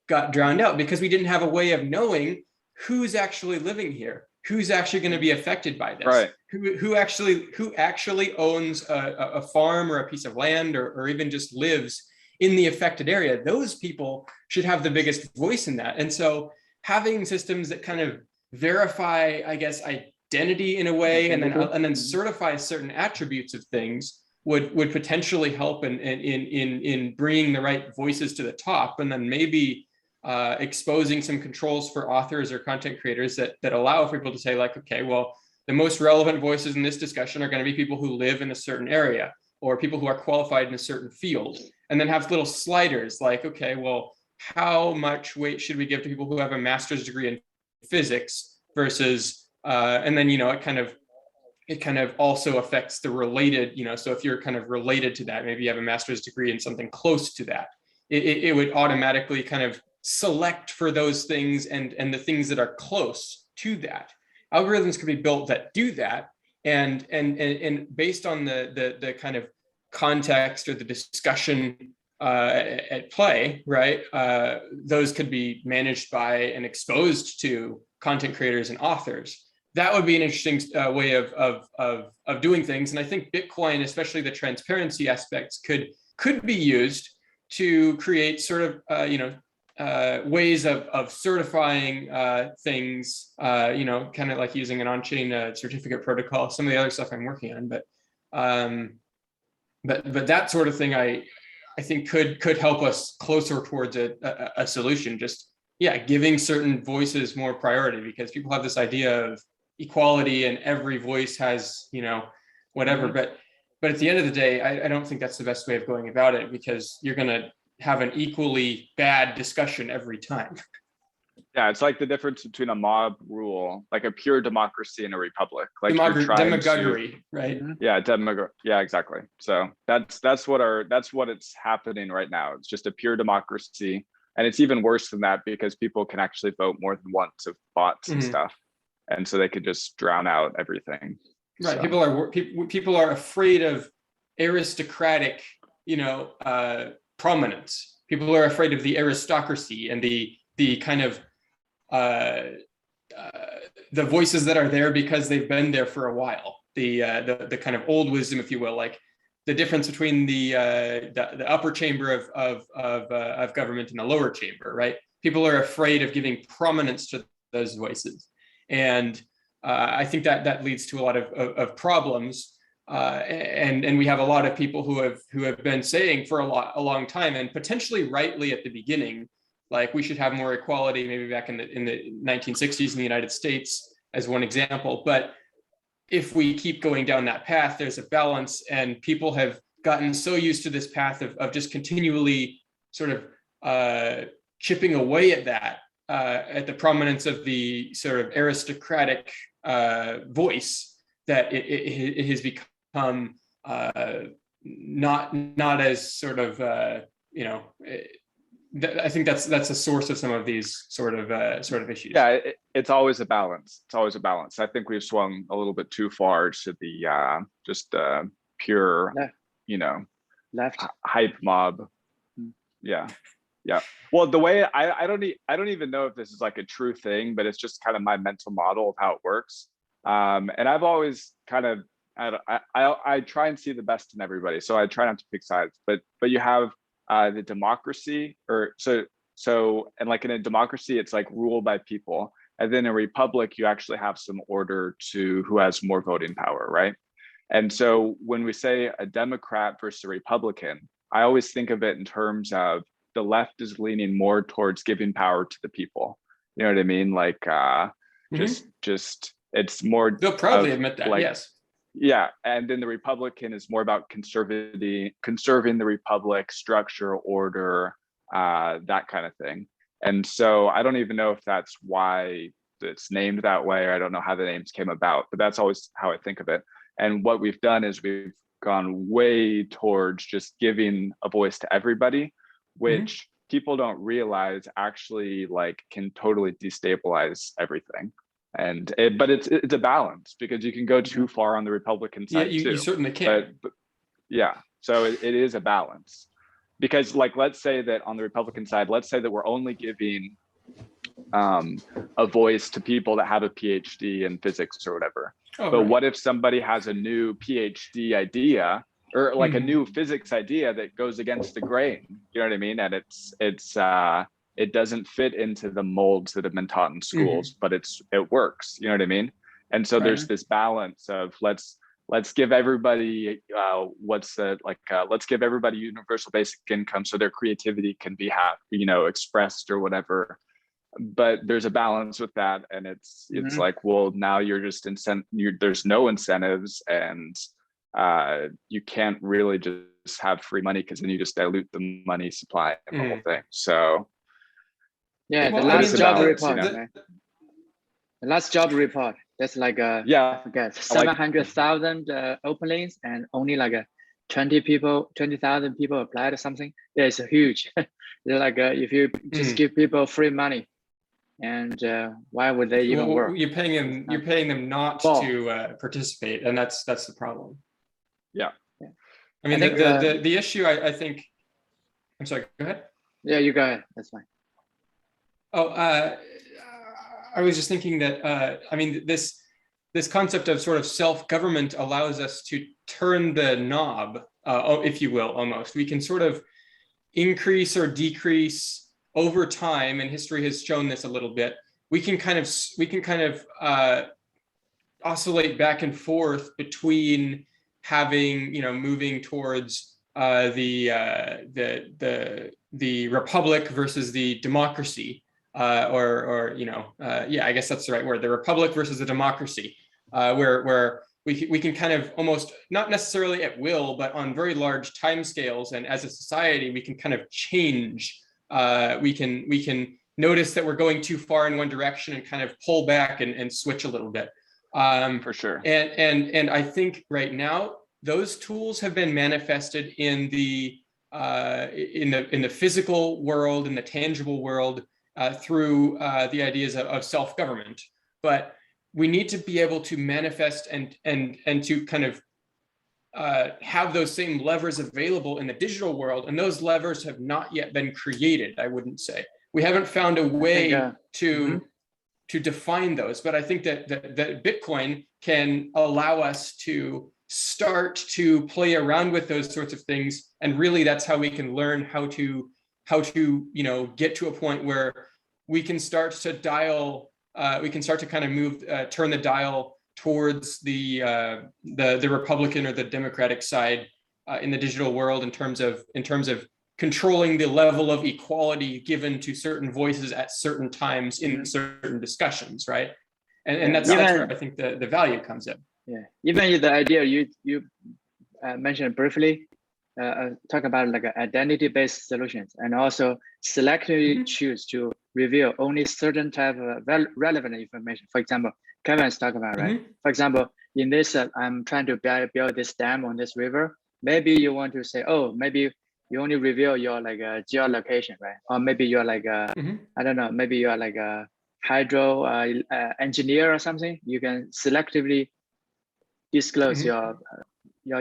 got drowned out because we didn't have a way of knowing who's actually living here, who's actually going to be affected by this, right? Who actually owns a farm or a piece of land, or even just lives in the affected area. Those people should have the biggest voice in that. And so having systems that kind of verify, I guess, identity in a way, and then certify certain attributes of things would potentially help in bringing the right voices to the top, and then maybe exposing some controls for authors or content creators that allow for people to say, like, okay, well, the most relevant voices in this discussion are going to be people who live in a certain area or people who are qualified in a certain field, and then have little sliders like, okay, well, how much weight should we give to people who have a master's degree in physics versus and then it kind of also affects the related, so if you're kind of related to that, maybe you have a master's degree in something close to that, it would automatically kind of select for those things and the things that are close to that. Algorithms could be built that do that, and based on the kind of context or the discussion at play, right? Those could be managed by and exposed to content creators and authors. That would be an interesting way of doing things. And I think Bitcoin, especially the transparency aspects, could be used to create sort of ways of certifying things, kind of like using an on-chain certificate protocol, some of the other stuff I'm working on. But that sort of thing, I think could help us closer towards a solution. Just, giving certain voices more priority, because people have this idea of equality and every voice has, whatever. But at the end of the day, I don't think that's the best way of going about it, because you're going to have an equally bad discussion every time. Yeah, it's like the difference between a mob rule, like a pure democracy, and a republic. Like demagoguery, right? Yeah, yeah, exactly. So that's what it's happening right now. It's just a pure democracy, and it's even worse than that because people can actually vote more than once of bots and stuff, and so they could just drown out everything. Right. So. People are afraid of aristocratic, prominence. People are afraid of the aristocracy and the kind of the voices that are there because they've been there for a while. The kind of old wisdom, if you will, like the difference between the upper chamber of government and the lower chamber, right? People are afraid of giving prominence to those voices, and I think that leads to a lot of problems. And we have a lot of people who have been saying for a long time, and potentially rightly at the beginning, like we should have more equality, maybe back in the 1960s in the United States as one example. But if we keep going down that path, there's a balance, and people have gotten so used to this path of just continually sort of chipping away at that at the prominence of the sort of aristocratic voice that it has become not as sort of I think that's a source of some of these sort of issues. Yeah, it's always a balance. It's always a balance. I think we've swung a little bit too far to the just pure, left hype mob. Yeah. Well, the way I don't even know if this is like a true thing, but it's just kind of my mental model of how it works. And I've always kind of I try and see the best in everybody, so I try not to pick sides. But you have the democracy, and like in a democracy, it's like ruled by people, and then in a republic, you actually have some order to who has more voting power, right? And so when we say a Democrat versus a Republican, I always think of it in terms of the left is leaning more towards giving power to the people. You know what I mean? Like just it's more. They'll probably admit that, like, yes. Yeah, and then the Republican is more about conserving the republic, structure, order, that kind of thing. And so I don't even know if that's why it's named that way, or I don't know how the names came about, but that's always how I think of it. And what we've done is we've gone way towards just giving a voice to everybody, which people don't realize actually like can totally destabilize everything. And but it's a balance, because you can go too far on the Republican side too. You certainly can. But yeah, so it is a balance, because like, let's say that on the Republican side, let's say that we're only giving a voice to people that have a PhD in physics or whatever. But right. What if somebody has a new PhD idea, or like a new physics idea that goes against the grain? You know what I mean? And it doesn't fit into the molds that have been taught in schools, but it works. You know what I mean? And so there's this balance of let's give everybody let's give everybody universal basic income so their creativity can be expressed or whatever. But there's a balance with that, and it's like, well, now you're just there's no incentives, and you can't really just have free money, because then you just dilute the money supply and the whole thing. So yeah, the last job report. The last job report. That's like I forget, 700,000 openings, and only like 20,000 people applied or something. Yeah, it's huge. Like if you just give people free money, and why would they even work? You're paying them not to participate, and that's the problem. Yeah. I mean, the issue, I think. I'm sorry. Go ahead. Yeah, you go ahead. That's fine. Oh, I was just thinking that I mean, this concept of sort of self-government allows us to turn the knob, if you will, almost. We can sort of increase or decrease over time, and history has shown this a little bit. We can kind of oscillate back and forth between having, moving towards the republic versus the democracy, I guess that's the right word, the republic versus the democracy, where we can kind of almost, not necessarily at will, but on very large timescales, and as a society, we can kind of change. We can notice that we're going too far in one direction and kind of pull back and switch a little bit. For sure. And I think right now those tools have been manifested in the physical world, in the tangible world, through the ideas of self-government. But we need to be able to manifest and to kind of have those same levers available in the digital world, and those levers have not yet been created. I wouldn't say we haven't found a way to define those, but I think that Bitcoin can allow us to start to play around with those sorts of things, and really that's how we can learn how to get to a point where we can start to kind of move, turn the dial towards the Republican or the Democratic side in the digital world, in terms of controlling the level of equality given to certain voices at certain times in certain discussions, right? And that's where I think the value comes in. Yeah, even the idea you mentioned briefly, talk about like identity-based solutions, and also selectively choose to reveal only certain type of relevant information. For example, Kevin is talking about, right? For example, in this, I'm trying to build this dam on this river. Maybe you want to say, oh, maybe you only reveal your like geolocation, right? Or maybe you're like I don't know, maybe you're like a hydro engineer or something. You can selectively disclose your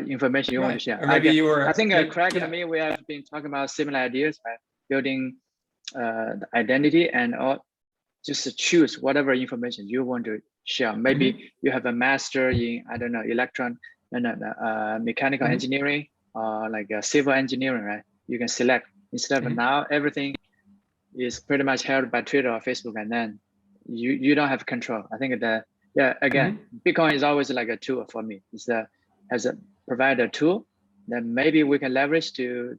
information you want to share. Or maybe you were. I think Craig and me, we have been talking about similar ideas, right? Building the identity and just choose whatever information you want to share. Maybe you have a master in, I don't know, mechanical engineering or like civil engineering, right? You can select instead of now everything is pretty much held by Twitter or Facebook, and then you don't have control. I think again, Bitcoin is always like a tool for me. It's provide a tool that maybe we can leverage to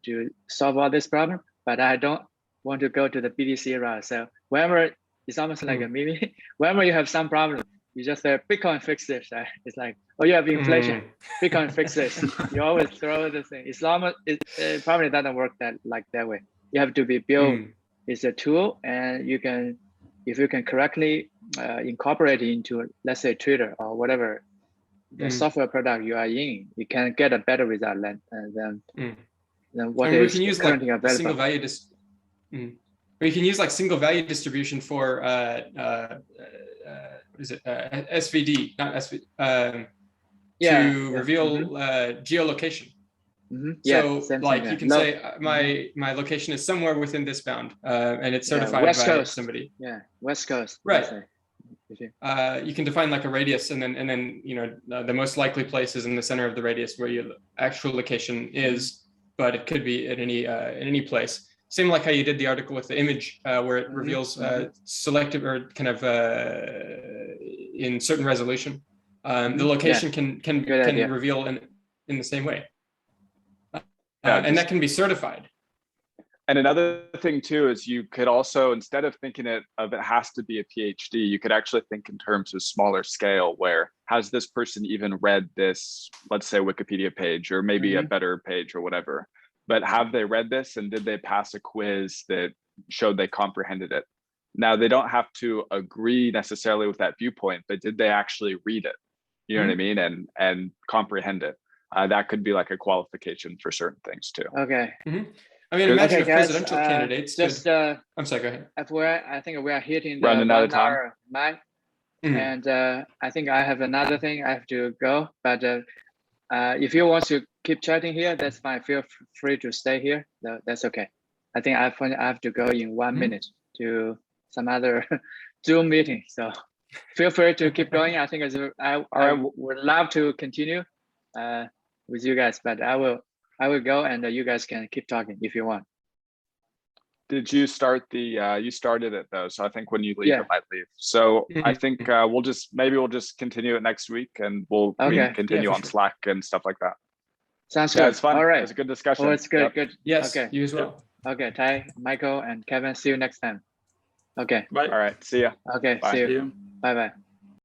solve all this problem, but I don't want to go to the BTC route. So whenever it's almost like a meme, whenever you have some problem, you just say Bitcoin fix this. Right? It's like, oh, you have inflation, Bitcoin fix this. You always throw the thing. It probably doesn't work that way. You have to be built. It's a tool, and you can, if you can correctly incorporate it into, let's say, Twitter or whatever the software product you are in, you can get a better result than what is currently available. Single value or you can use like single value distribution for what is it? SVD, not SVD, to reveal geolocation. So like you can say my location is somewhere within this bound, and it's certified by somebody. Yeah, West Coast. Right. You can define like a radius, and then the most likely place is in the center of the radius where your actual location is, but it could be at any place. Same like how you did the article with the image, where it reveals selective or kind of in certain resolution. The location can reveal in the same way, and that can be certified. And another thing too is you could also, instead of thinking it has to be a PhD, you could actually think in terms of smaller scale, where has this person even read this, let's say, Wikipedia page, or maybe a better page or whatever, but have they read this, and did they pass a quiz that showed they comprehended it? Now, they don't have to agree necessarily with that viewpoint, but did they actually read it? You know what I mean? And comprehend it. That could be like a qualification for certain things too. Okay. I mean, imagine if presidential candidates. I'm sorry, go ahead. I think we are hitting the running out of time. Mark, and I think I have another thing I have to go. But if you want to keep chatting here, that's fine. Feel free to stay here. No, that's okay. I think I have to go in 1 minute to some other Zoom meeting. So feel free to keep going. I think I would love to continue with you guys, but I will go, and you guys can keep talking if you want. Did you start you started it though, so I think when you leave, it might leave. So I think we'll just continue it next week, and we can continue on Slack and stuff like that. Sounds good. It's fun. All right. It's a good discussion. Oh, it's good. Good. Yes. Okay. You as well. Okay. Ty, Michael, and Kevin. See you next time. Okay. Bye. All right. See ya. Okay. Bye. See you. Bye.